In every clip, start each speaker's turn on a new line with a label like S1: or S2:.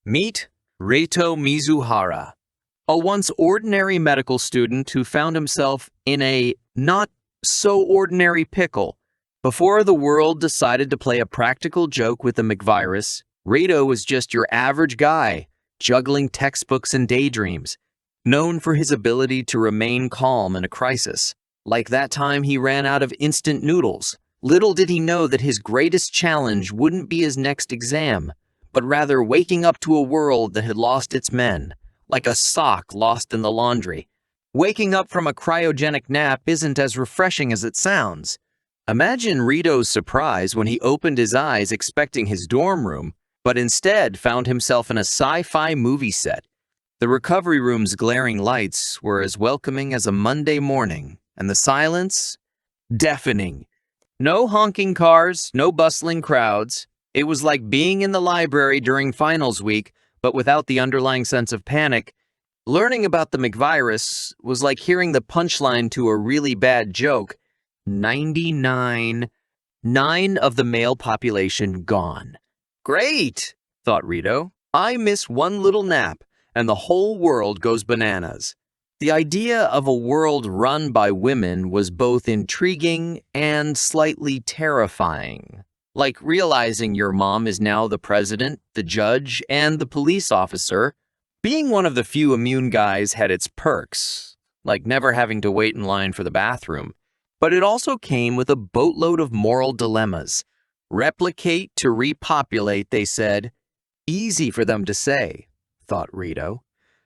S1: Meet Reito Mizuhara, a once ordinary medical student who found himself in a not-so-ordinary pickle. Before the world decided to play a practical joke with the McVirus, Reito was just your average guy, juggling textbooks and daydreams, known for his ability to remain calm in a crisis. Like that time he ran out of instant noodles. Little did he know that his greatest challenge wouldn't be his next exam, but rather waking up to a world that had lost its men, like a sock lost in the laundry. Waking up from a cryogenic nap isn't as refreshing as it sounds. Imagine Rito's surprise when he opened his eyes expecting his dorm room, but instead found himself in a sci-fi movie set. The recovery room's glaring lights were as welcoming as a Monday morning, and the silence, deafening. No honking cars, no bustling crowds. It was like being in the library during finals week, but without the underlying sense of panic. Learning about the McVirus was like hearing the punchline to a really bad joke. 99 of the male population gone. Great, thought Reito. I miss one little nap, and the whole world goes bananas. The idea of a world run by women was both intriguing and slightly terrifying. Like realizing your mom is now the president, the judge, and the police officer. Being one of the few immune guys had its perks, like never having to wait in line for the bathroom. But it also came with a boatload of moral dilemmas. Replicate to repopulate, they said. Easy for them to say, thought Reito,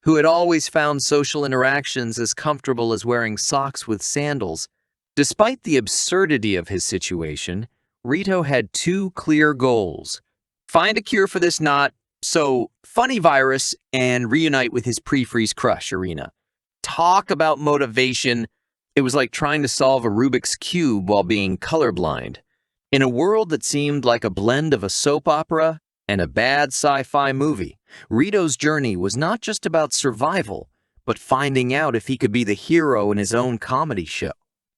S1: who had always found social interactions as comfortable as wearing socks with sandals. Despite the absurdity of his situation, Reito had two clear goals. Find a cure for this not-so-funny virus and reunite with his pre-freeze crush, Arena. Talk about motivation. It was like trying to solve a Rubik's Cube while being colorblind. In a world that seemed like a blend of a soap opera and a bad sci-fi movie, Rito's journey was not just about survival, but finding out if he could be the hero in his own comedy show.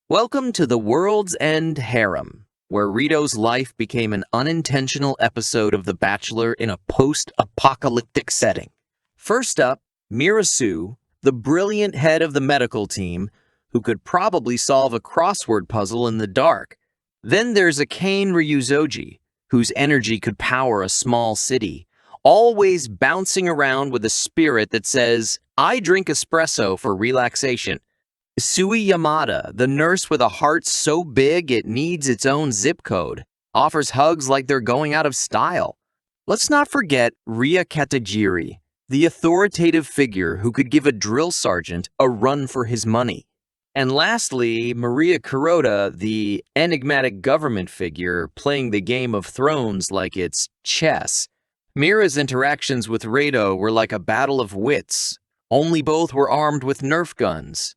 S1: Welcome to the World's End Harem, where Rito's life became an unintentional episode of The Bachelor in a post-apocalyptic setting. First up, Mira Suou, the brilliant head of the medical team, who could probably solve a crossword puzzle in the dark. Then there's Akane Ryuzoji, whose energy could power a small city, always bouncing around with a spirit that says, I drink espresso for relaxation. Sui Yamada, the nurse with a heart so big it needs its own zip code, offers hugs like they're going out of style. Let's not forget Rea Katagiri, the authoritative figure who could give a drill sergeant a run for his money. And lastly, Maria Kuroda, the enigmatic government figure playing the Game of Thrones like it's chess. Mira's interactions with Reito were like a battle of wits, only both were armed with Nerf guns.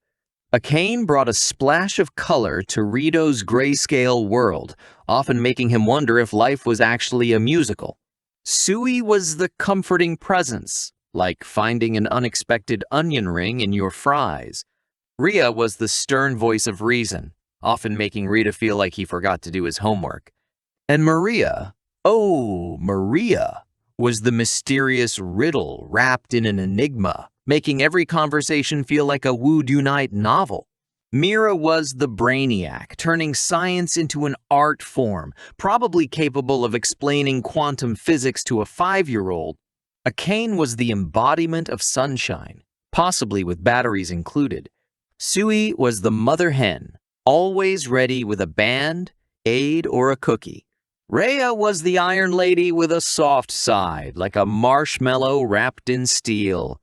S1: Akane brought a splash of color to Rito's grayscale world, often making him wonder if life was actually a musical. Sui was the comforting presence, like finding an unexpected onion ring in your fries. Rea was the stern voice of reason, often making Rita feel like he forgot to do his homework. And Maria, was the mysterious riddle wrapped in an enigma, making every conversation feel like a would-you-night novel. Mira was the brainiac, turning science into an art form, probably capable of explaining quantum physics to a 5-year-old. Akane was the embodiment of sunshine, possibly with batteries included. Sui was the mother hen, always ready with a band, aid, or a cookie. Rea was the Iron Lady with a soft side, like a marshmallow wrapped in steel.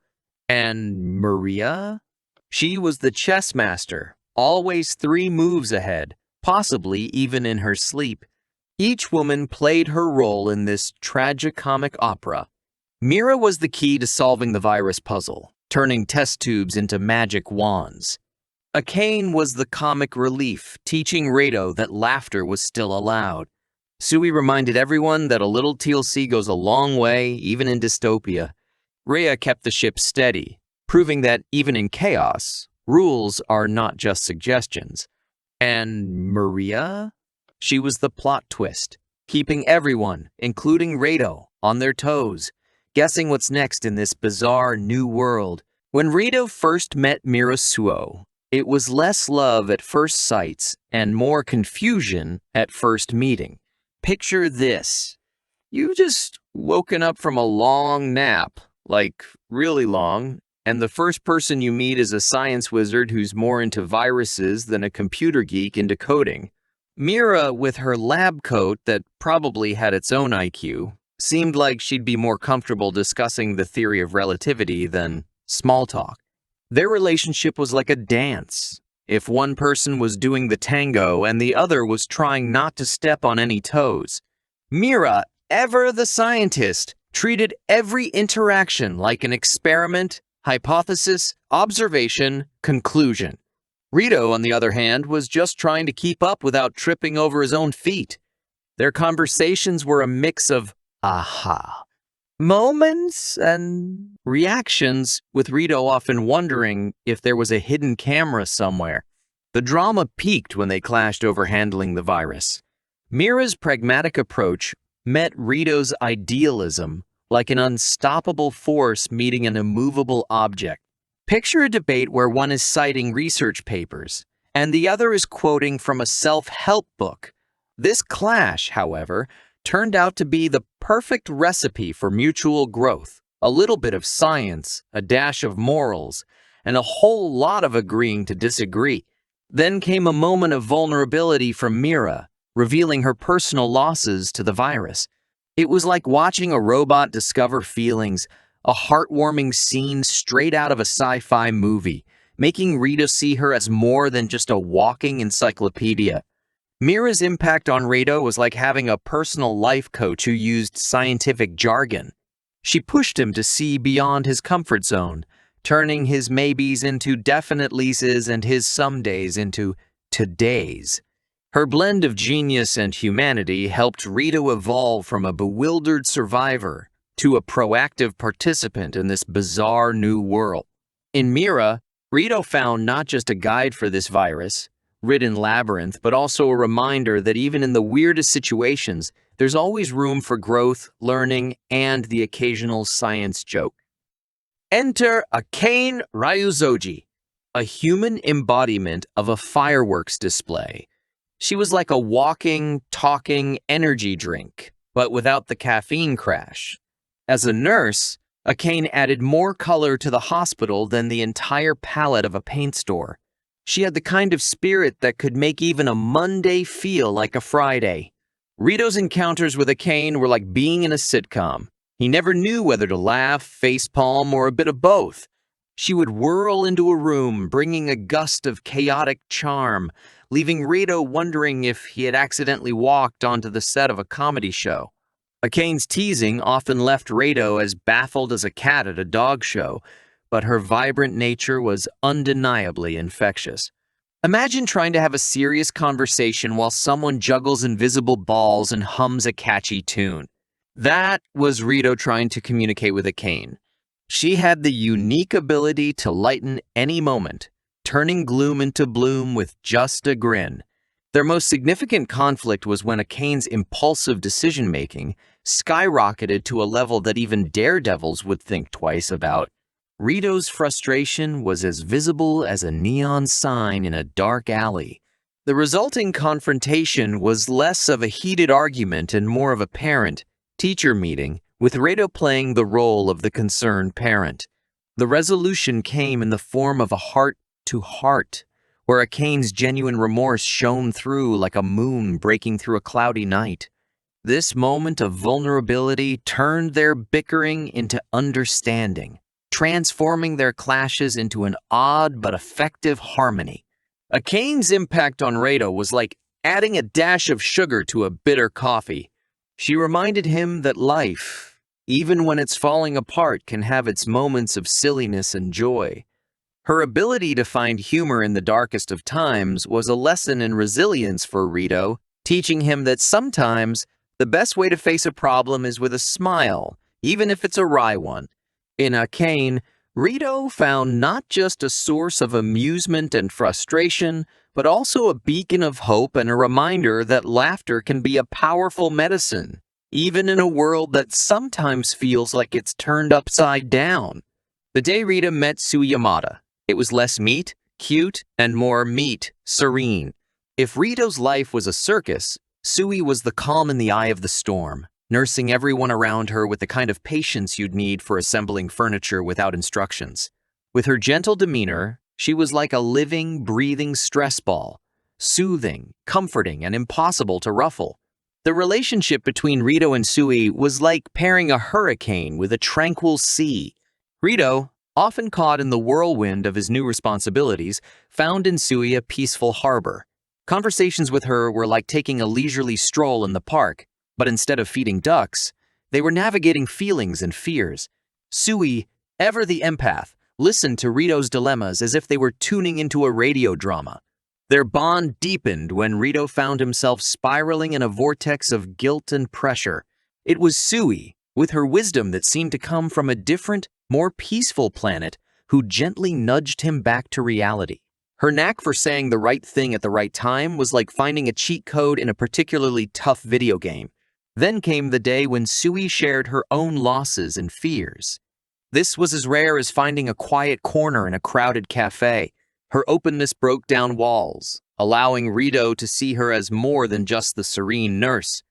S1: And Maria? She was the chess master, always 3 moves ahead, possibly even in her sleep. Each woman played her role in this tragicomic opera. Mira was the key to solving the virus puzzle, turning test tubes into magic wands. Akane was the comic relief, teaching Reito that laughter was still allowed. Sui reminded everyone that a little TLC goes a long way, even in dystopia. Rea kept the ship steady, proving that even in chaos, rules are not just suggestions. And Maria? She was the plot twist, keeping everyone, including Reito, on their toes. guessing what's next in this bizarre new world. When Reito first met Mira Suou, it was less love at first sight and more confusion at first meeting. Picture this. You just woken up from a long nap, like really long, and the first person you meet is a science wizard who's more into viruses than a computer geek into coding. Mira, with her lab coat that probably had its own IQ, seemed like she'd be more comfortable discussing the theory of relativity than small talk. Their relationship was like a dance. If one person was doing the tango and the other was trying not to step on any toes. Mira, ever the scientist, treated every interaction like an experiment, hypothesis, observation, conclusion. Reito, on the other hand, was just trying to keep up without tripping over his own feet. Their conversations were a mix of aha moments and reactions, with Reito often wondering if there was a hidden camera somewhere. The drama peaked when they clashed over handling the virus. Mira's pragmatic approach met Rito's idealism like an unstoppable force meeting an immovable object. Picture a debate where one is citing research papers and the other is quoting from a self-help book. This clash, however, turned out to be the perfect recipe for mutual growth. A little bit of science, a dash of morals, and a whole lot of agreeing to disagree. Then came a moment of vulnerability from Mira, revealing her personal losses to the virus. It was like watching a robot discover feelings, a heartwarming scene straight out of a sci-fi movie, making Reito see her as more than just a walking encyclopedia. Mira's impact on Reito was like having a personal life coach who used scientific jargon. She pushed him to see beyond his comfort zone, turning his maybes into definite leases and his somedays into todays. Her blend of genius and humanity helped Reito evolve from a bewildered survivor to a proactive participant in this bizarre new world. In Mira, Reito found not just a guide for this virus-ridden labyrinth, but also a reminder that even in the weirdest situations, there's always room for growth, learning, and the occasional science joke. Enter Akane Ryuzoji, a human embodiment of a fireworks display. She was like a walking, talking energy drink, but without the caffeine crash. As a nurse, Akane added more color to the hospital than the entire palette of a paint store. She had the kind of spirit that could make even a Monday feel like a Friday. Rito's encounters with Akane were like being in a sitcom. He never knew whether to laugh, facepalm, or a bit of both. She would whirl into a room, bringing a gust of chaotic charm, leaving Reito wondering if he had accidentally walked onto the set of a comedy show. Akane's teasing often left Reito as baffled as a cat at a dog show, but her vibrant nature was undeniably infectious. Imagine trying to have a serious conversation while someone juggles invisible balls and hums a catchy tune. That was Reito trying to communicate with Akane. She had the unique ability to lighten any moment, turning gloom into bloom with just a grin. Their most significant conflict was when Akane's impulsive decision-making skyrocketed to a level that even daredevils would think twice about. Rito's frustration was as visible as a neon sign in a dark alley. The resulting confrontation was less of a heated argument and more of a parent-teacher meeting, with Reito playing the role of the concerned parent. The resolution came in the form of a heart-to-heart, where Akane's genuine remorse shone through like a moon breaking through a cloudy night. This moment of vulnerability turned their bickering into understanding, transforming their clashes into an odd but effective harmony. Akane's impact on Reito was like adding a dash of sugar to a bitter coffee. She reminded him that life, even when it's falling apart, can have its moments of silliness and joy. Her ability to find humor in the darkest of times was a lesson in resilience for Reito, teaching him that sometimes the best way to face a problem is with a smile, even if it's a wry one. In Akane, Reito found not just a source of amusement and frustration, but also a beacon of hope and a reminder that laughter can be a powerful medicine, even in a world that sometimes feels like it's turned upside down. The day Rita met Sui Yamada, it was less meat, cute, and more meat, serene. If Rito's life was a circus, Sui was the calm in the eye of the storm, nursing everyone around her with the kind of patience you'd need for assembling furniture without instructions. With her gentle demeanor, she was like a living, breathing stress ball, soothing, comforting, and impossible to ruffle. The relationship between Rito and Sui was like pairing a hurricane with a tranquil sea. Rito, often caught in the whirlwind of his new responsibilities, found in Sui a peaceful harbor. Conversations with her were like taking a leisurely stroll in the park, but instead of feeding ducks, they were navigating feelings and fears. Sui, ever the empath, listened to Rito's dilemmas as if they were tuning into a radio drama. Their bond deepened when Rito found himself spiraling in a vortex of guilt and pressure. It was Sui, with her wisdom that seemed to come from a different, more peaceful planet, who gently nudged him back to reality. Her knack for saying the right thing at the right time was like finding a cheat code in a particularly tough video game. Then came the day when Sui shared her own losses and fears. This was as rare as finding a quiet corner in a crowded cafe. Her openness broke down walls, allowing Rito to see her as more than just the serene nurse,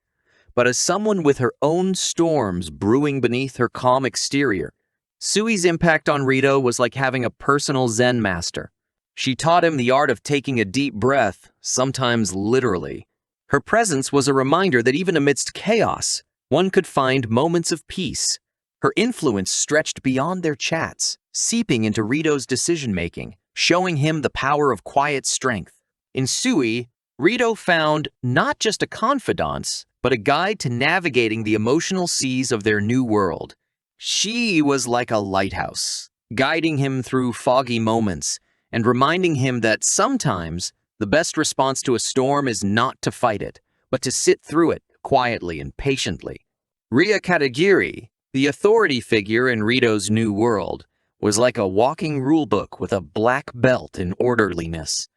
S1: but as someone with her own storms brewing beneath her calm exterior. Sui's impact on Rito was like having a personal Zen master. She taught him the art of taking a deep breath, sometimes literally. Her presence was a reminder that even amidst chaos, one could find moments of peace. Her influence stretched beyond their chats, seeping into Rito's decision-making, showing him the power of quiet strength. In Sui, Rito found not just a confidant, but a guide to navigating the emotional seas of their new world. She was like a lighthouse, guiding him through foggy moments and reminding him that sometimes the best response to a storm is not to fight it, but to sit through it quietly and patiently. Rea Katagiri, the authority figure in Rito's new world, was like a walking rulebook with a black belt in orderliness.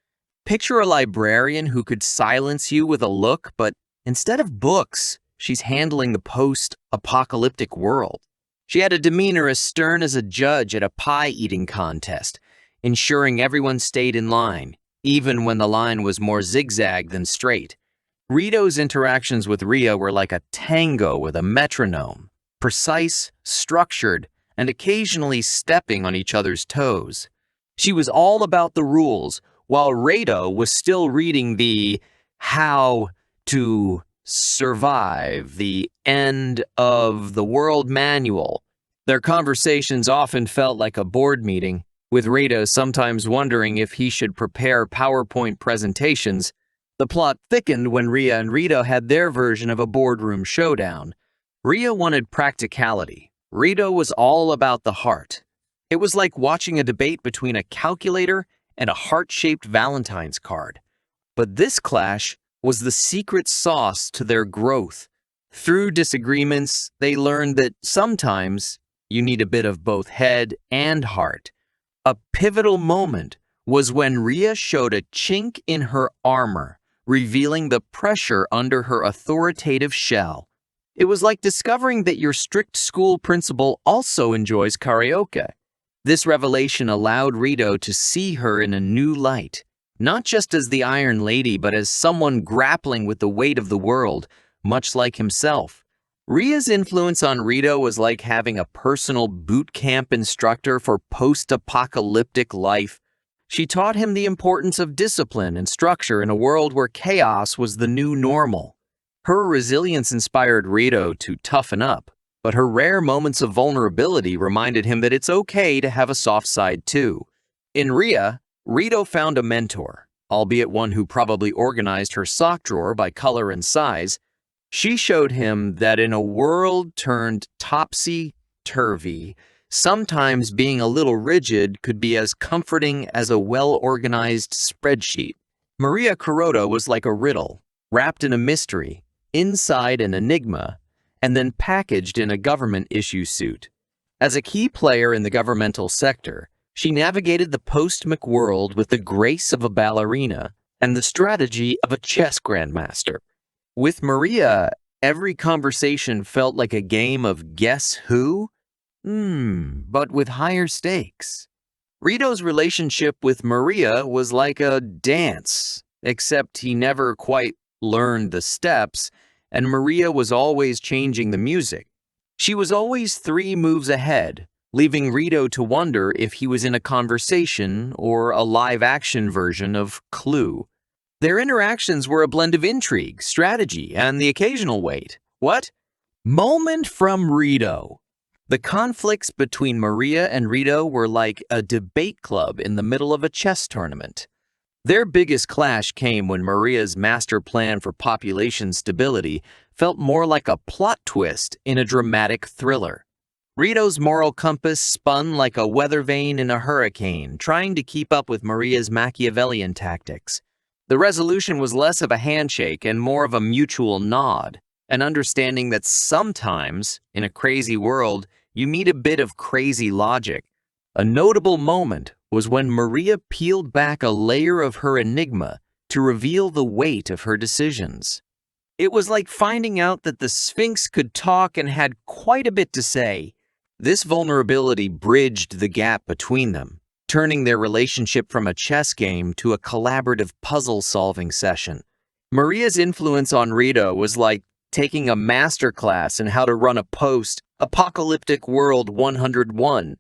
S1: Picture a librarian who could silence you with a look, but instead of books, she's handling the post-apocalyptic world. She had a demeanor as stern as a judge at a pie-eating contest, ensuring everyone stayed in line, even when the line was more zigzag than straight. Rito's interactions with Rea were like a tango with a metronome, precise, structured, and occasionally stepping on each other's toes. She was all about the rules, while Reito was still reading the How to Survive, the End of the World manual. Their conversations often felt like a board meeting, with Reito sometimes wondering if he should prepare PowerPoint presentations. The plot thickened when Rea and Rito had their version of a boardroom showdown. Rea wanted practicality. Reito was all about the heart. It was like watching a debate between a calculator and a heart-shaped Valentine's card. But this clash was the secret sauce to their growth. Through disagreements, they learned that sometimes you need a bit of both head and heart. A pivotal moment was when Rea showed a chink in her armor, revealing the pressure under her authoritative shell. It was like discovering that your strict school principal also enjoys karaoke. This revelation allowed Rito to see her in a new light, not just as the Iron Lady, but as someone grappling with the weight of the world, much like himself. Rea's influence on Rito was like having a personal boot camp instructor for post-apocalyptic life. She taught him the importance of discipline and structure in a world where chaos was the new normal. Her resilience inspired Rito to toughen up, but her rare moments of vulnerability reminded him that it's okay to have a soft side too. In Rea, Rito found a mentor, albeit one who probably organized her sock drawer by color and size. She showed him that in a world turned topsy-turvy, sometimes being a little rigid could be as comforting as a well-organized spreadsheet. Maria Kuroda was like a riddle, wrapped in a mystery, inside an enigma, and then packaged in a government issue suit. As a key player in the governmental sector, she navigated the post-Mac world with the grace of a ballerina and the strategy of a chess grandmaster. With Maria, Every conversation felt like a game of guess who? But with higher stakes. Rito's relationship with Maria was like a dance, except he never quite learned the steps, and Maria was always changing the music. She was always 3 moves ahead, leaving Rito to wonder if he was in a conversation or a live-action version of Clue. Their interactions were a blend of intrigue, strategy, and the occasional wait. What? Moment from Rito. The conflicts between Maria and Rito were like a debate club in the middle of a chess tournament. Their biggest clash came when Maria's master plan for population stability felt more like a plot twist in a dramatic thriller. Rito's moral compass spun like a weather vane in a hurricane, trying to keep up with Maria's Machiavellian tactics. The resolution was less of a handshake and more of a mutual nod, an understanding that sometimes, in a crazy world, you meet a bit of crazy logic. A notable moment was when Maria peeled back a layer of her enigma to reveal the weight of her decisions. It was like finding out that the Sphinx could talk and had quite a bit to say. This vulnerability bridged the gap between them, turning their relationship from a chess game to a collaborative puzzle-solving session. Maria's influence on Rito was like taking a masterclass in how to run a post-apocalyptic world 101.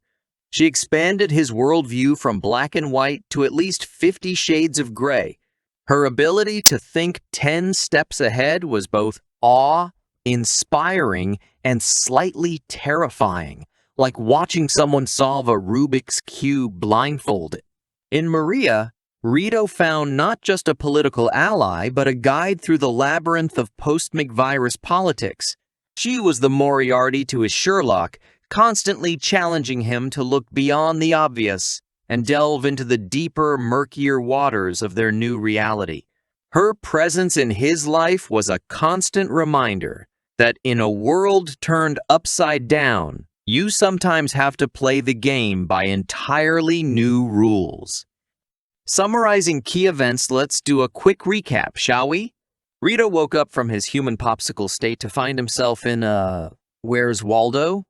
S1: She expanded his worldview from black and white to at least 50 shades of gray. Her ability to think 10 steps ahead was both awe-inspiring and slightly terrifying, like watching someone solve a Rubik's Cube blindfolded. In Maria, Rito found not just a political ally, but a guide through the labyrinth of post-McVirus politics. She was the Moriarty to his Sherlock, constantly challenging him to look beyond the obvious and delve into the deeper, murkier waters of their new reality. Her presence in his life was a constant reminder that in a world turned upside down, you sometimes have to play the game by entirely new rules. Summarizing key events, let's do a quick recap, shall we? Rito woke up from his human popsicle state to find himself in Where's Waldo?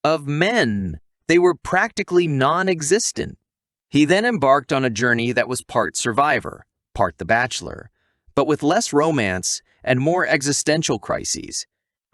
S1: Of men. They were practically non-existent. He then embarked on a journey that was part Survivor, part The Bachelor, but with less romance and more existential crises.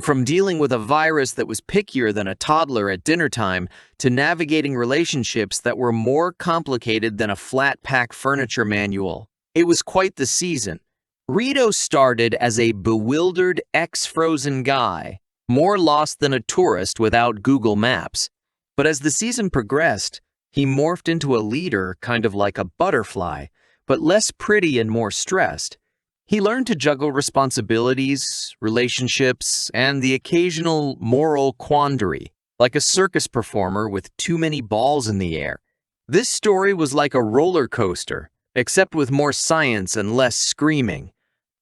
S1: From dealing with a virus that was pickier than a toddler at dinner time to navigating relationships that were more complicated than a flat-pack furniture manual. It was quite the season. Rito started as a bewildered ex-frozen guy, more lost than a tourist without Google Maps. But as the season progressed, he morphed into a leader, kind of like a butterfly, but less pretty and more stressed. He learned to juggle responsibilities, relationships, and the occasional moral quandary, like a circus performer with too many balls in the air. This story was like a roller coaster, except with more science and less screaming.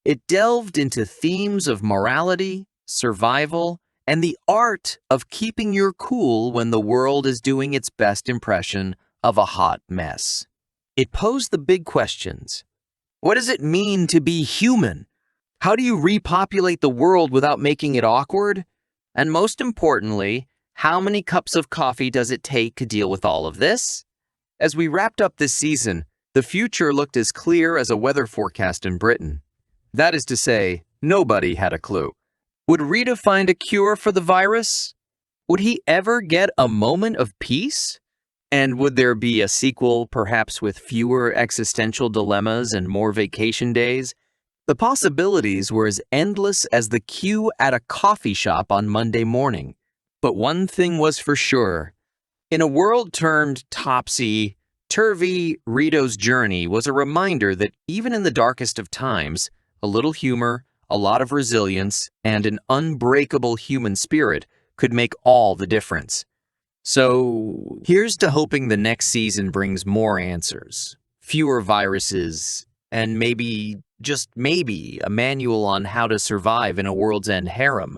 S1: It delved into themes of morality, survival, and the art of keeping your cool when the world is doing its best impression of a hot mess. It posed the big questions. What does it mean to be human? How do you repopulate the world without making it awkward? And most importantly, how many cups of coffee does it take to deal with all of this? As we wrapped up this season, the future looked as clear as a weather forecast in Britain. That is to say, nobody had a clue. Would Rita find a cure for the virus? Would he ever get a moment of peace? And would there be a sequel, perhaps with fewer existential dilemmas and more vacation days? The possibilities were as endless as the queue at a coffee shop on Monday morning. But one thing was for sure. In a world turned topsy-turvy, Rito's journey was a reminder that even in the darkest of times, a little humor, a lot of resilience, and an unbreakable human spirit could make all the difference. So, here's to hoping the next season brings more answers, fewer viruses, and maybe, just maybe, a manual on how to survive in a world's end harem.